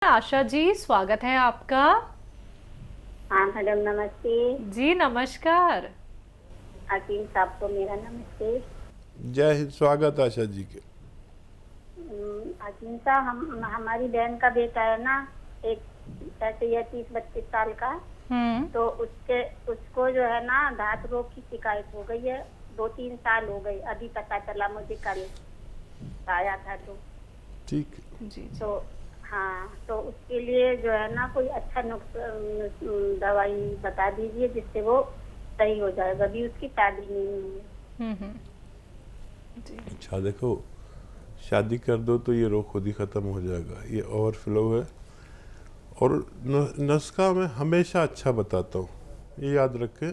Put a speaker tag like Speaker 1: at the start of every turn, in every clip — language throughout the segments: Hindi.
Speaker 1: आशा जी, स्वागत है आपका।
Speaker 2: हाँ मैडम नमस्ते।
Speaker 1: जी नमस्कार।
Speaker 2: हकीम साहब को मेरा नमस्ते।
Speaker 3: जय हिंद। स्वागत आशा जी के।
Speaker 2: हकीम साहब हमारी बहन का बेटा है ना, एक ऐसे ही 30-32 साल का। तो उसको जो है ना धात रोग की शिकायत हो गई है। 2-3 साल हो गए, अभी पता चला मुझे कल आया था। तो
Speaker 3: ठीक।
Speaker 1: जी जी।
Speaker 2: तो हाँ, तो उसके लिए जो है ना कोई अच्छा दवाई बता दीजिए जिससे वो सही हो जाएगा। अभी उसकी शादी नहीं हुई है।
Speaker 1: जी
Speaker 3: अच्छा देखो, शादी कर दो तो ये रोग खुद ही ख़त्म हो जाएगा। ये ओवरफ्लो है। और नुस्खा मैं हमेशा अच्छा बताता हूँ, ये याद रखें।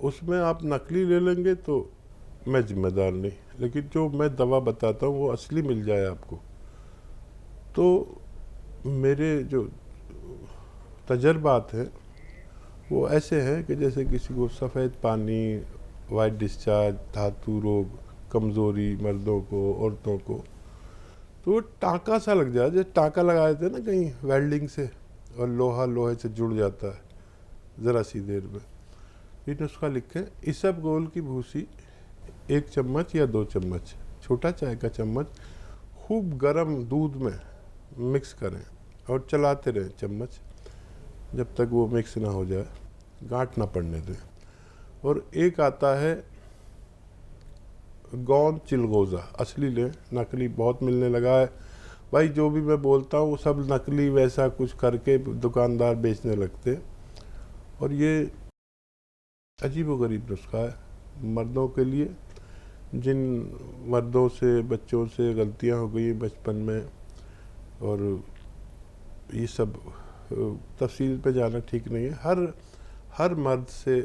Speaker 3: उसमें आप नकली ले लेंगे तो मैं जिम्मेदार नहीं, लेकिन जो मैं दवा बताता हूँ वो असली मिल जाए आपको। तो मेरे जो तजर्बात हैं वो ऐसे हैं कि जैसे किसी को सफ़ेद पानी, वाइट डिस्चार्ज, धातु रोग, कमज़ोरी मर्दों को, औरतों को, तो वो टाँका सा लग जाए, जैसे टाँका लगा देते हैं ना कहीं वेल्डिंग से, और लोहा लोहे से जुड़ जाता है ज़रा सी देर में। ये नुस्खा लिखें। इसबगोल की भूसी 1 चम्मच या 2 चम्मच, छोटा चाय का चम्मच, खूब गर्म दूध में मिक्स करें और चलाते रहें चम्मच जब तक वो मिक्स ना हो जाए, गांठ ना पड़ने दें। और एक आता है गौंद चिलगोज़ा, असली लें, नकली बहुत मिलने लगा है भाई। जो भी मैं बोलता हूँ वो सब नकली वैसा कुछ करके दुकानदार बेचने लगते। और ये अजीबोगरीब नुस्खा है मर्दों के लिए, जिन मर्दों से, बच्चों से गलतियाँ हो गई बचपन में, और ये सब तफसील पे जाना ठीक नहीं है। हर मर्द से,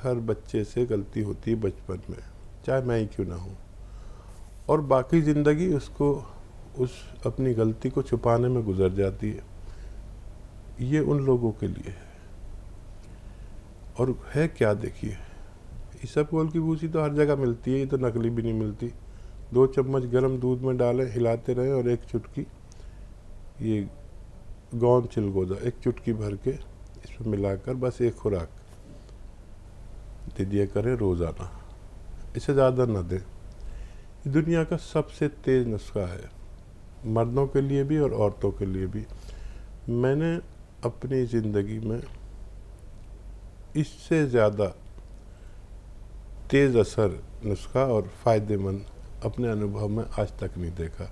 Speaker 3: हर बच्चे से गलती होती है बचपन में, चाहे मैं ही क्यों ना हूँ। और बाकी ज़िंदगी उसको उस अपनी गलती को छुपाने में गुजर जाती है। ये उन लोगों के लिए है। और है क्या, देखिए, इसबगोल की भूसी तो हर जगह मिलती है, ये तो नकली भी नहीं मिलती। 2 चम्मच गर्म दूध में डालें, हिलाते रहें, और 1 चुटकी ये गौंद चिलगोज़ा 1 चुटकी भर के इसमें मिलाकर बस 1 खुराक दे दिया करें रोज़ाना, इससे ज़्यादा ना दें। ये दुनिया का सबसे तेज़ नुस्खा है, मर्दों के लिए भी और औरतों के लिए भी। मैंने अपनी ज़िंदगी में इससे ज़्यादा तेज़ असर नुस्खा और फ़ायदेमंद अपने अनुभव में आज तक नहीं देखा।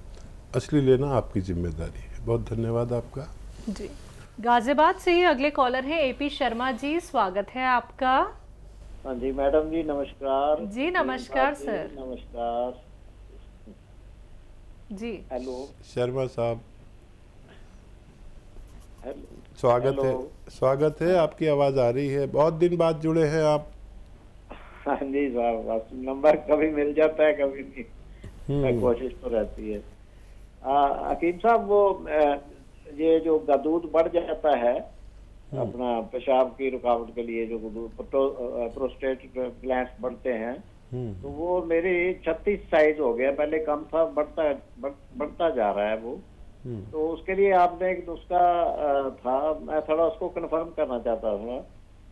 Speaker 3: असली लेना आपकी जिम्मेदारी है। बहुत धन्यवाद आपका।
Speaker 1: जी। गाजियाबाद से ही अगले कॉलर हैं एपी शर्मा जी, स्वागत है आपका।
Speaker 4: हाँ जी मैडम जी नमस्कार।
Speaker 1: जी नमस्कार सर।
Speaker 4: नमस्कार
Speaker 1: जी।
Speaker 4: हेलो।
Speaker 3: शर्मा साहब,
Speaker 4: हेलो।
Speaker 3: स्वागत
Speaker 4: हेलो।
Speaker 3: है। स्वागत है, आपकी आवाज़ आ रही है। बहुत दिन बाद जुड़े हैं आप।
Speaker 4: हाँ जी साहब, बस नंबर कभी मिल जाता है कभी नहीं, कोशिश तो रहती है। हकीम साहब, वो ये जो दूध बढ़ जाता है अपना पेशाब की रुकावट के लिए, जो प्रोस्टेट ग्लैंड्स बढ़ते हैं, तो वो मेरे 36 साइज हो गया। पहले कम था, बढ़ता जा रहा है वो। तो उसके लिए आपने एक नुस्खा था, मैं थोड़ा उसको कंफर्म करना चाहता था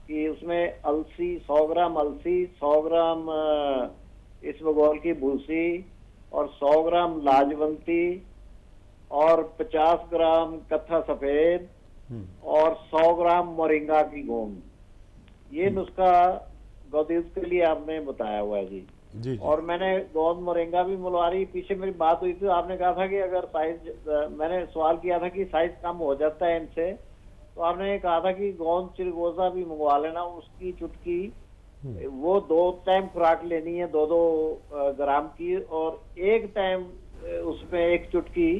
Speaker 4: कि उसमें अलसी 100 ग्राम, अलसी 100 ग्राम इसबगोल की भूसी, और 100 ग्राम लाजवंती, और 50 ग्राम कत्था सफेद, और 100 ग्राम मोरिंगा की गोंद, ये नुस्खा गौदूद के लिए आपने बताया हुआ है जी।
Speaker 3: जी।
Speaker 4: और मैंने गोंद मोरिंगा भी मिलवा रही। पीछे मेरी बात हुई थी, आपने कहा था कि अगर साइज, मैंने सवाल किया था कि साइज कम हो जाता है इनसे, तो आपने कहा था कि गोंद चिलगोज़ा भी मंगवा लेना, उसकी चुटकी, वो 2 टाइम खुराक लेनी है, 2-2 ग्राम की, और 1 टाइम उसमें 1 चुटकी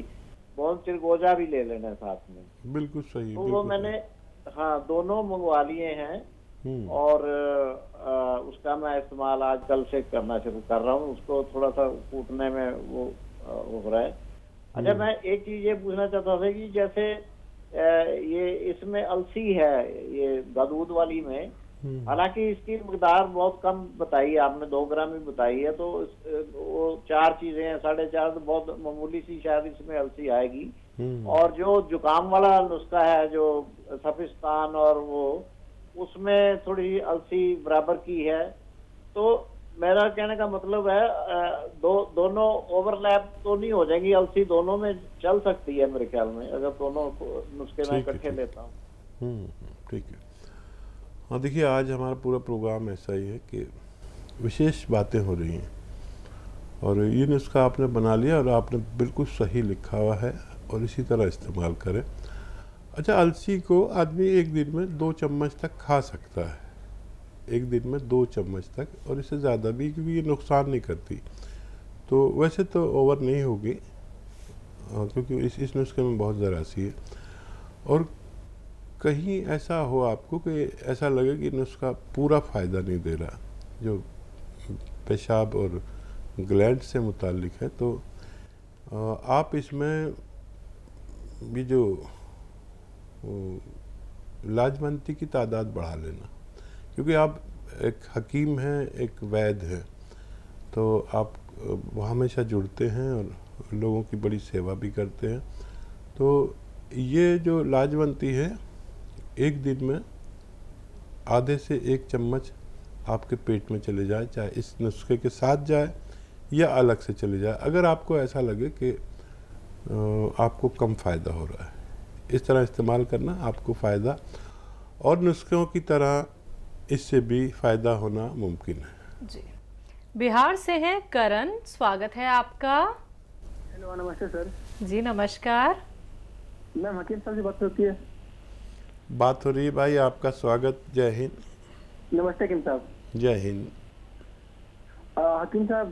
Speaker 4: गोंद चिलगोज़ा भी ले लेना साथ में।
Speaker 3: बिल्कुल सही।
Speaker 4: तो
Speaker 3: बिल्कुल
Speaker 4: वो मैंने, हाँ, दोनों मंगवा लिए हैं। और उसका मैं इस्तेमाल आज कल से करना शुरू कर रहा हूँ। उसको थोड़ा सा कूटने में वो हो रहा है। अच्छा, मैं एक चीज ये पूछना चाहता था कि जैसे ये इसमें अलसी है, ये दूध वाली में, हालांकि इसकी मकदार बहुत कम बताई है आपने, 2 ग्राम ही बताई है। तो वो 4 चीजें हैं, 4.5, तो बहुत मामूली सी शायद इसमें अलसी आएगी। और जो जुकाम वाला नुस्खा है जो सफिस्तान और वो, उसमें थोड़ी अलसी बराबर की है। तो मेरा कहने का मतलब है दोनों ओवरलैप तो नहीं हो जाएंगी, अलसी दोनों में चल सकती है मेरे ख्याल में, अगर दोनों नुस्खे मैं इकट्ठे लेता हूँ।
Speaker 3: ठीक है। हाँ देखिए, आज हमारा पूरा प्रोग्राम ऐसा ही है कि विशेष बातें हो रही हैं और ये नुस्खा आपने बना लिया और आपने बिल्कुल सही लिखा हुआ है और इसी तरह इस्तेमाल करें। अच्छा, अलसी को आदमी एक दिन में 2 चम्मच तक खा सकता है, एक दिन में 2 चम्मच तक, और इससे ज़्यादा भी, क्योंकि ये नुकसान नहीं करती। तो वैसे तो ओवर नहीं होगी क्योंकि इस नुस्खे में बहुत ज़रासी है। और कहीं ऐसा हो आपको कि ऐसा लगे कि नुस्खा पूरा फ़ायदा नहीं दे रहा, जो पेशाब और ग्लैंड से मुताल्लिक है, तो आप इसमें भी जो लाजवंती की तादाद बढ़ा लेना, क्योंकि आप एक हकीम हैं, एक वैद्य हैं, तो आप हमेशा जुड़ते हैं और लोगों की बड़ी सेवा भी करते हैं। तो ये जो लाजवंती है, एक दिन में आधे से 1 चम्मच आपके पेट में चले जाए, चाहे इस नुस्खे के साथ जाए या अलग से चले जाए, अगर आपको ऐसा लगे कि आपको कम फ़ायदा हो रहा है। इस तरह इस्तेमाल करना, आपको फ़ायदा और नुस्खों की तरह इससे भी फ़ायदा होना मुमकिन है।
Speaker 1: जी, बिहार से हैं करण, स्वागत है आपका।
Speaker 5: हेलो, नमस्ते सर।
Speaker 1: जी नमस्कार।
Speaker 5: मैम हकीम साहब से बात होती है?
Speaker 3: बात हो रही है भाई, आपका स्वागत। जय हिंद।
Speaker 5: नमस्ते हकीम साहब।
Speaker 3: जय हिंद।
Speaker 5: हकीम साहब,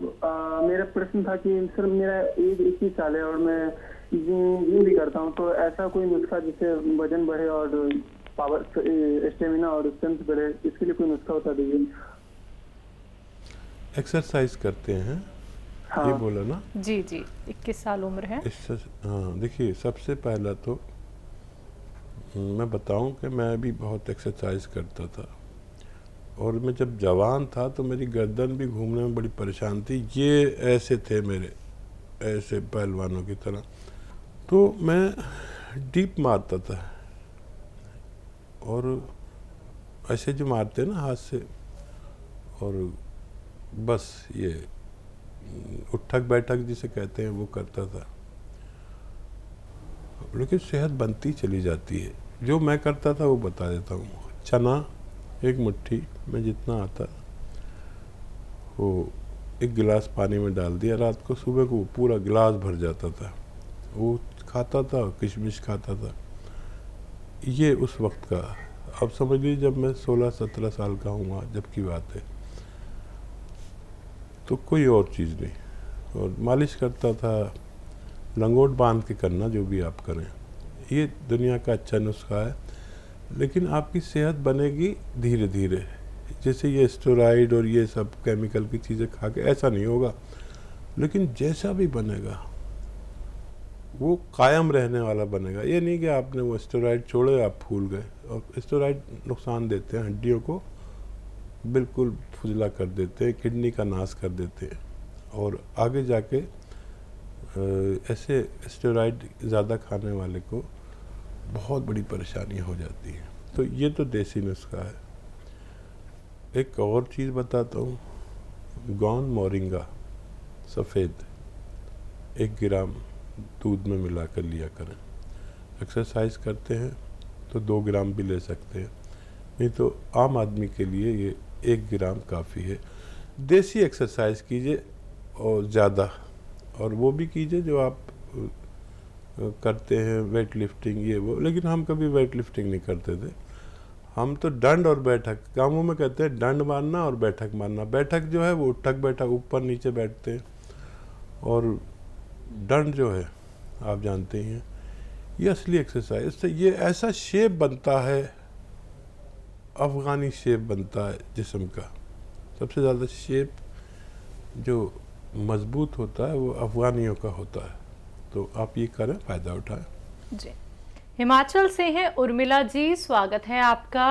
Speaker 5: मेरा प्रश्न था कि सर मेरा एज 21 साल है और मैं जिम भी करता हूँ, तो ऐसा कोई नुस्खा जिससे वजन बढ़े और पावर, स्टेमिना और स्ट्रेंथ बढ़े, इसके लिए कोई नुस्खा बता दीजिए।
Speaker 3: एक्सरसाइज करते हैं?
Speaker 5: हाँ।
Speaker 3: ये बोला ना?
Speaker 1: जी जी, 21 साल उम्र है।
Speaker 3: हाँ देखिए, सबसे पहला तो मैं बताऊं कि मैं भी बहुत एक्सरसाइज करता था और मैं जब जवान था तो मेरी गर्दन भी घूमने में बड़ी परेशान थी। ये ऐसे थे मेरे, ऐसे पहलवानों की तरह, तो मैं डीप मारता था और ऐसे जो मारते ना हाथ से, और बस ये उठक बैठक जिसे कहते हैं वो करता था, लेकिन सेहत बनती चली जाती है। जो मैं करता था वो बता देता हूँ। चना 1 मुट्ठी में जितना आता वो 1 गिलास पानी में डाल दिया रात को, सुबह को पूरा गिलास भर जाता था, वो खाता था, किशमिश खाता था। ये उस वक्त का, अब समझ लीजिए जब मैं 16-17 साल का हूँ जब की बात है, तो कोई और चीज़ नहीं। और मालिश करता था, लंगोट बांध के करना जो भी आप करें, ये दुनिया का अच्छा नुस्खा है। लेकिन आपकी सेहत बनेगी धीरे धीरे, जैसे ये स्टेरॉइड और ये सब केमिकल की चीज़ें खा के ऐसा नहीं होगा, लेकिन जैसा भी बनेगा वो कायम रहने वाला बनेगा। ये नहीं कि आपने वो स्टेरॉइड छोड़े आप फूल गए, और स्टेरॉइड नुकसान देते हैं, हड्डियों को बिल्कुल फुजला कर देते हैं, किडनी का नाश कर देते हैं, और आगे जाके ऐसे स्टेरॉइड ज़्यादा खाने वाले को बहुत बड़ी परेशानी हो जाती है। तो ये तो देसी नुस्खा है। एक और चीज़ बताता हूँ, गौन मोरिंगा सफ़ेद 1 ग्राम दूध में मिला कर लिया करें। एक्सरसाइज करते हैं तो 2 ग्राम भी ले सकते हैं, नहीं तो आम आदमी के लिए ये 1 ग्राम काफ़ी है। देसी एक्सरसाइज कीजिए और ज़्यादा, और वो भी कीजिए जो आप करते हैं, वेट लिफ्टिंग ये वो। लेकिन हम कभी वेट लिफ्टिंग नहीं करते थे, हम तो डंड और बैठक, गाँवों में कहते हैं डंड मारना और बैठक मारना। बैठक जो है वो उठक बैठक, ऊपर नीचे बैठते हैं, और डंड जो है आप जानते ही हैं, ये असली एक्सरसाइज। इससे ये ऐसा शेप बनता है, अफ़गानी शेप बनता है जिस्म का। सबसे ज़्यादा शेप जो मजबूत होता है वो अफ़गानियों का होता है। तो आप ये करें, फ़ायदा उठाएं।
Speaker 1: जी, हिमाचल से हैं उर्मिला जी, स्वागत है आपका।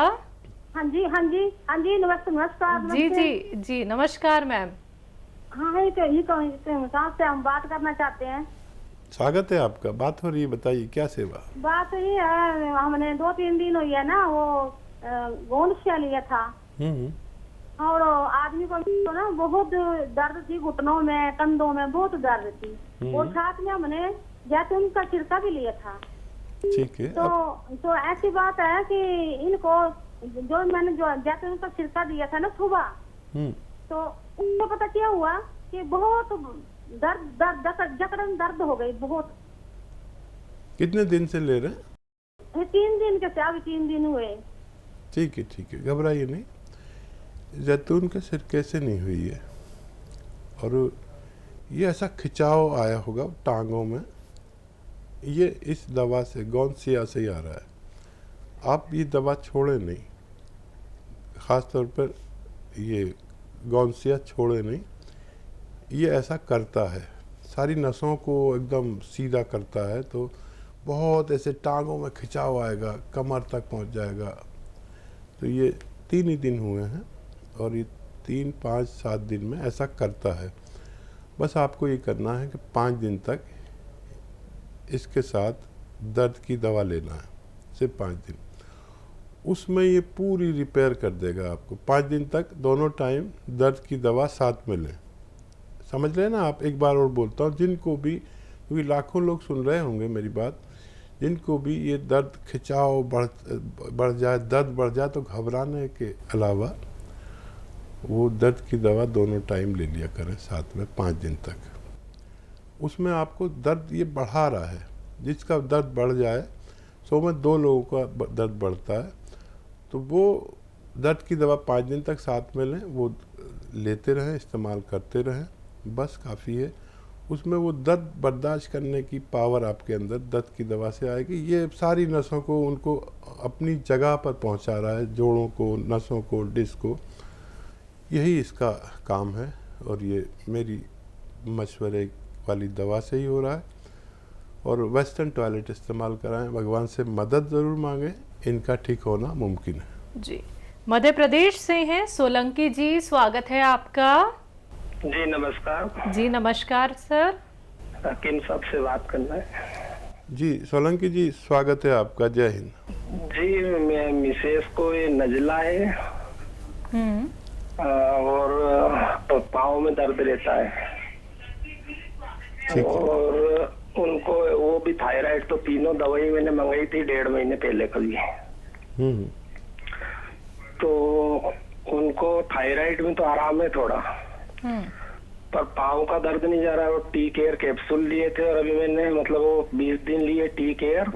Speaker 2: हाँ जी, हाँ जी, हाँ जी, नमस्ते, नमस्कार।
Speaker 1: जी जी जी, नमस्कार मैम।
Speaker 2: हाँ, ये साहब से हम बात करना चाहते हैं।
Speaker 3: स्वागत है आपका। बात हो रही है, बताइए क्या सेवा।
Speaker 2: बात ये है, हमने 2-3 दिन हुई है ना, वो गोंद से लिया था और आदमी को तो ना बहुत दर्द थी, घुटनों में, कंधों में बहुत दर्द थी और साथ में हमने जैतून का छिलका भी लिया था।
Speaker 3: ठीक है।
Speaker 2: तो ऐसी बात है कि इनको जो मैंने जो जैतून का छिलका दिया था ना सुबह, तो उनको पता क्या हुआ कि बहुत जकड़न दर्द हो गई बहुत।
Speaker 3: कितने दिन से ले रहे हैं?
Speaker 2: 3 दिन के, अभी 3 दिन हुए।
Speaker 3: ठीक है, ठीक है, घबराइए नहीं। जैतून के सिरके से नहीं हुई है, और ये ऐसा खिंचाव आया होगा टांगों में, ये इस दवा से, गौनसिया से ही आ रहा है। आप ये दवा छोड़े नहीं, ख़ास तौर पर ये गौनसिया छोड़े नहीं। ये ऐसा करता है, सारी नसों को एकदम सीधा करता है, तो बहुत ऐसे टांगों में खिंचाव आएगा, कमर तक पहुंच जाएगा। तो ये 3 ही दिन हुए हैं और ये 3, 5, 7 दिन में ऐसा करता है। बस आपको ये करना है कि 5 दिन तक इसके साथ दर्द की दवा लेना है, सिर्फ 5 दिन। उसमें ये पूरी रिपेयर कर देगा आपको। 5 दिन तक दोनों टाइम दर्द की दवा साथ में लें। समझ रहे हैं ना आप? एक बार और बोलता हूँ, जिनको भी, क्योंकि लाखों लोग सुन रहे होंगे मेरी बात, जिनको भी ये दर्द खिंचाव बढ़ जाए, दर्द बढ़ जाए, तो घबराने के अलावा वो दर्द की दवा दोनों टाइम ले लिया करें साथ में 5 दिन तक। उसमें आपको दर्द ये बढ़ा रहा है। जिसका दर्द बढ़ जाए, 100 में 2 लोगों का दर्द बढ़ता है, तो वो दर्द की दवा 5 दिन तक साथ में लें, वो लेते रहें, इस्तेमाल करते रहें, बस काफ़ी है। उसमें वो दर्द बर्दाश्त करने की पावर आपके अंदर दर्द की दवा से आएगी। ये सारी नसों को, उनको अपनी जगह पर पहुंचा रहा है, जोड़ों को, नसों को, डिस्क को। यही इसका काम है, और ये मेरी मशवरे वाली दवा से ही हो रहा है। और वेस्टर्न टॉयलेट इस्तेमाल कराएं, भगवान से मदद ज़रूर मांगें, इनका ठीक होना मुमकिन है।
Speaker 1: जी, मध्य प्रदेश से हैं सोलंकी जी, स्वागत है आपका।
Speaker 6: जी नमस्कार।
Speaker 1: जी नमस्कार सर।
Speaker 6: हकीम साहब से बात करना है।
Speaker 3: जी सोलंकी जी, स्वागत है आपका। जय हिंद।
Speaker 6: जी, मैं मिसेस को ये नजला है और पाँव में दर्द रहता है, और उनको वो भी थायराइड, तो तीनों दवाई मैंने मंगाई थी 1.5 महीने पहले कभी। तो उनको थायराइड में तो आराम है थोड़ा, पर पाँव का दर्द नहीं जा रहा है। वो टी केयर कैप्सूल लिए थे, और अभी मैंने मतलब वो 20 दिन लिए टी केयर,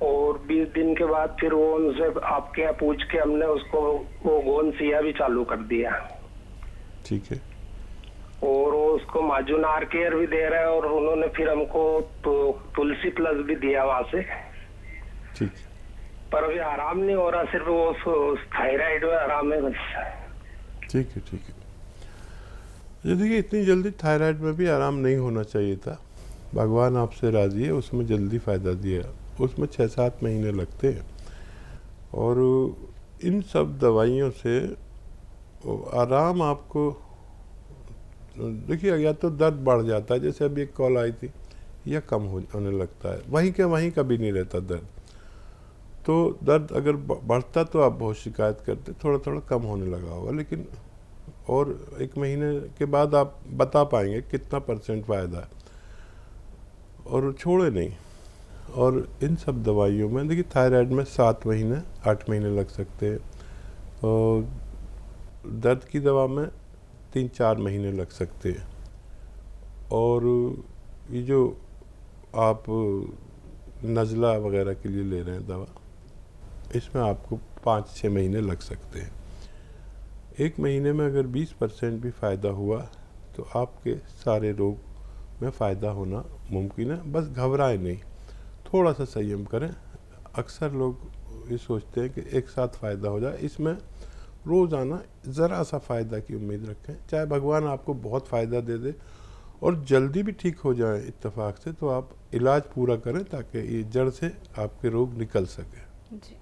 Speaker 6: और 20 दिन के बाद फिर वो उनसे आपके यहाँ पूछ के हमने उसको वो गोनसिया भी चालू कर दिया।
Speaker 3: ठीक है।
Speaker 6: और वो उसको माजून आर केयर भी दे रहा है, और उन्होंने फिर हमको तो तुलसी प्लस भी दिया वहां से।
Speaker 3: ठीक।
Speaker 6: पर अभी आराम नहीं हो रहा, सिर्फ वो थायराइड में आराम है बस।
Speaker 3: ठीक है, ठीक है। देखिए, इतनी जल्दी थायराइड में भी आराम नहीं होना चाहिए था। भगवान आपसे राजी है, उसमें जल्दी फ़ायदा दिया। उसमें 6-7 महीने लगते हैं, और इन सब दवाइयों से आराम आपको, देखिए, या तो दर्द बढ़ जाता है, जैसे अभी एक कॉल आई थी, या कम होने लगता है, वहीं के वहीं कभी नहीं रहता दर्द। तो दर्द अगर बढ़ता तो आप बहुत शिकायत करते, थोड़ा थोड़ा कम होने लगा होगा, लेकिन और 1 महीने के बाद आप बता पाएंगे कितना % फ़ायदा है, और छोड़े नहीं। और इन सब दवाइयों में देखिए, थायराइड में 7 महीने 8 महीने लग सकते हैं, और दर्द की दवा में 3-4 महीने लग सकते हैं, और ये जो आप नज़ला वगैरह के लिए ले रहे हैं दवा, इसमें आपको 5-6 महीने लग सकते हैं। 1 महीने में अगर 20% भी फ़ायदा हुआ, तो आपके सारे रोग में फ़ायदा होना मुमकिन है। बस घबराएं नहीं, थोड़ा सा संयम करें। अक्सर लोग ये सोचते हैं कि एक साथ फ़ायदा हो जाए, इसमें रोज़ाना ज़रा सा फ़ायदा की उम्मीद रखें। चाहे भगवान आपको बहुत फ़ायदा दे दे और जल्दी भी ठीक हो जाए इत्तेफाक से, तो आप इलाज पूरा करें, ताकि ये जड़ से आपके रोग निकल सके।
Speaker 1: जी।